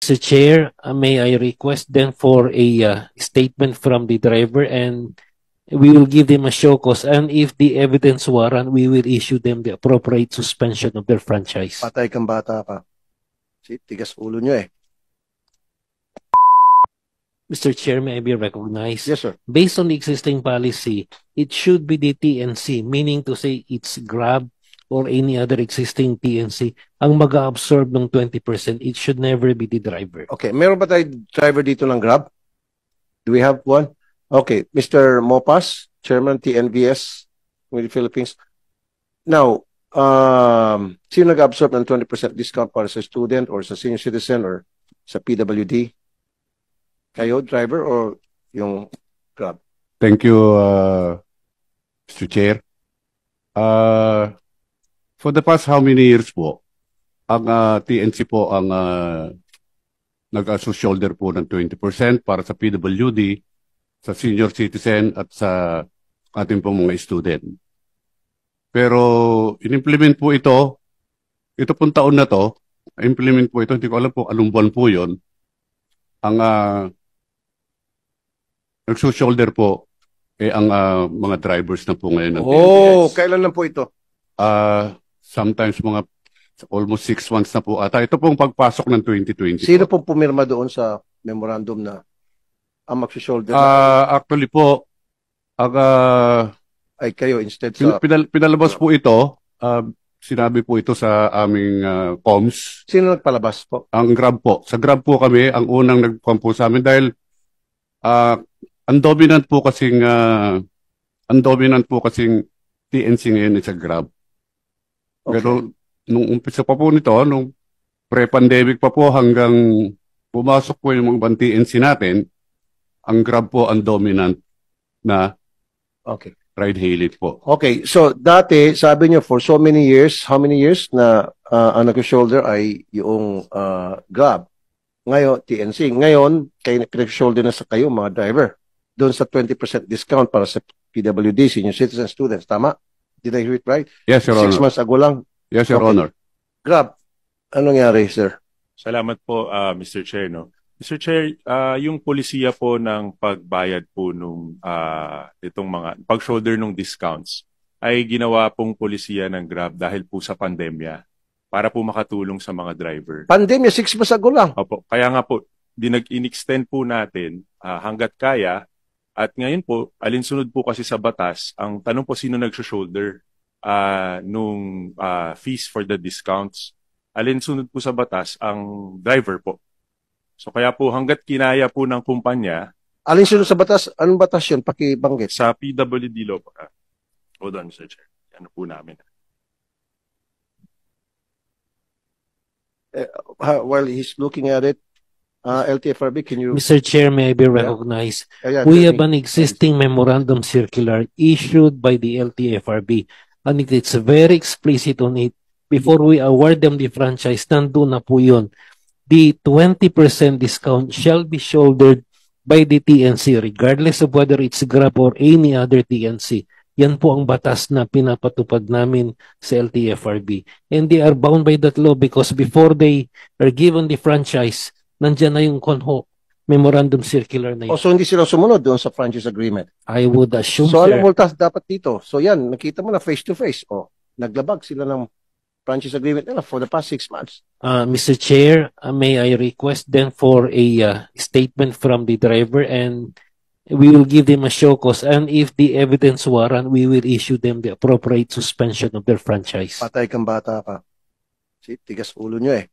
Mr. Chair, may I request then for a statement from the driver, and we will give them a show cause, and if the evidence warrant, we will issue them the appropriate suspension of their franchise. Patay kang bata ka. Si tigas ulo nyo eh. Mr. Chair, may I be recognized? Yes, sir. Based on the existing policy, it should be the TNC, meaning to say it's Grab or any other existing TNC, ang mag-absorb ng 20%. It should never be the driver. Okay, meron ba tayo driver dito ng Grab? Do we have one? Okay, Mr. Mopas, Chairman TNVS with the Philippines. Now, sino nag-absorb ng 20% discount para sa student or sa senior citizen or sa PWD? Kayo, driver, or yung Grab? Thank you, Mr. Chair. For the past how many years po, ang TNC po ang nag-shoulder po ng 20% para sa PWD, sa senior citizen at sa ating po mga student. Pero in-implement po ito pong taon na to, implement po ito, hindi ko alam po anong buwan po yun, ang nag-shoulder po ang mga drivers na po ngayon ng Oh, TNVS. kailan lang po ito? Sometimes mga almost 6 months na po ata. Ito pong pagpasok ng 2020. Sino pong pumirma doon sa memorandum na ang mag-shoulder Actually po, ay kayo instead sa... pinalabas po ito, sinabi po ito sa aming comms. Sino nagpalabas po? Ang Grab po. Sa Grab po kami, ang unang nag-com po sa amin dahil ang dominant po kasing TNC ngayon sa Grab. Okay. Pero nung umpisa pa po nito, nung pre-pandemic pa po hanggang pumasok po yung mga ibang TNC natin, ang Grab po ang dominant na Okay. ride-hailing po. Okay, so dati, sabi nyo, for so many years, how many years na ang nag-shoulder ay yung Grab? Ngayon, TNC. Ngayon, kayo pinag-shoulder na sa kayo, mga driver. Doon sa 20% discount para sa PWD, senior citizen students. Tama? Did I hear it right? Yes, Your 6 Honor. months ago lang. Yes, Your Okay. Honor. Grab, anong nangyari, sir? Salamat po, Mr. Chair. No? Mr. Chair, yung polisiya po ng pagbayad po nung itong mga pag-shoulder ng discounts ay ginawa pong polisiya ng Grab dahil po sa pandemya para po makatulong sa mga driver. Pandemya, 6 months ago lang. Opo, kaya nga po, in-extend po natin hanggat kaya. At ngayon po, alinsunod po kasi sa batas, ang tanong po sino nag-shoulder nung fees for the discounts. Alinsunod po sa batas, ang driver po. So kaya po hanggat kinaya po ng kumpanya. Alin sunod sa batas? Anong batas yun? Pakibanggit. Sa PWD law po. Hold on, Mr. Chair. Ano po namin. While he's looking at it, LTFRB, can you... Mr. Chair, may I be recognized? Ayan, We tell have me. an existing memorandum circular issued by the LTFRB, and it's very explicit on it. Before we award them the franchise, nandun na po yun. The 20% discount shall be shouldered by the TNC regardless of whether it's Grab or any other TNC. Yan po ang batas na pinapatupad namin sa LTFRB. And they are bound by that law because before they are given the franchise, nandyan na yung memorandum circular na yun. So hindi sila sumunod doon sa franchise agreement. I would assume, So sir. anong multas dapat dito? So yan, nakita mo na face-to-face. Naglabag sila ng franchise agreement nila for the past 6 months. Mr. Chair, may I request then for a statement from the driver, and we will give them a show cause, and if the evidence warrant, we will issue them the appropriate suspension of their franchise. Patay kang bata ka. Si tigas ulo nyo eh.